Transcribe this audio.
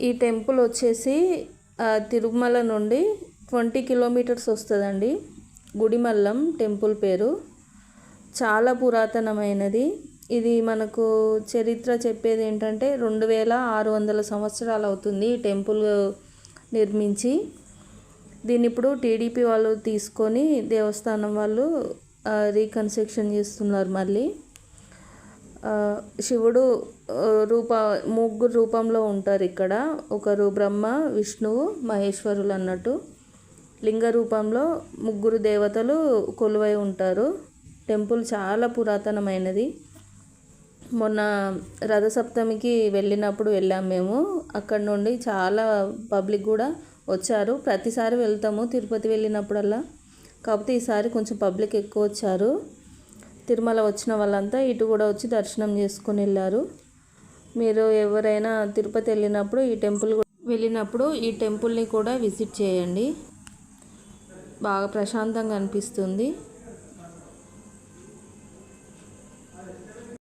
ఈ టెంపుల్ వచ్చేసి తిరుమల నుండి 20 కిలోమీటర్స్ వస్తుందండి. గుడిమల్లం టెంపుల్ పేరు. చాలా పురాతనమైనది. ఇది మనకు చరిత్ర చెప్పేది ఏంటంటే 2600 సంవత్సరాలు అవుతుంది ఈ టెంపుల్ నిర్మించి. దీన్ని ఇప్పుడు టీడీపీ వాళ్ళు తీసుకొని దేవస్థానం వాళ్ళు రీకన్స్ట్రక్షన్ చేస్తున్నారు. మళ్ళీ శివుడు ముగ్గురు రూపంలో ఉంటారు ఇక్కడ. ఒకరు బ్రహ్మ, విష్ణువు, మహేశ్వరులు అన్నట్టు. లింగ రూపంలో ముగ్గురు దేవతలు కొలువై ఉంటారు. టెంపుల్ చాలా పురాతనమైనది. మొన్న రథసప్తమికి వెళ్ళాం మేము. అక్కడ నుండి చాలా పబ్లిక్ కూడా వచ్చారు. ప్రతిసారి వెళ్తాము తిరుపతి వెళ్ళినప్పుడల్లా, కాకపోతే ఈసారి కొంచెం పబ్లిక్ ఎక్కువ వచ్చారు. తిరుమల వచ్చిన వాళ్ళంతా ఇటు కూడా వచ్చి దర్శనం చేసుకొని వెళ్ళారు. మీరు ఎవరైనా తిరుపతి వెళ్ళినప్పుడు ఈ టెంపుల్ని కూడా విజిట్ చేయండి. బాగా ప్రశాంతంగా అనిపిస్తుంది.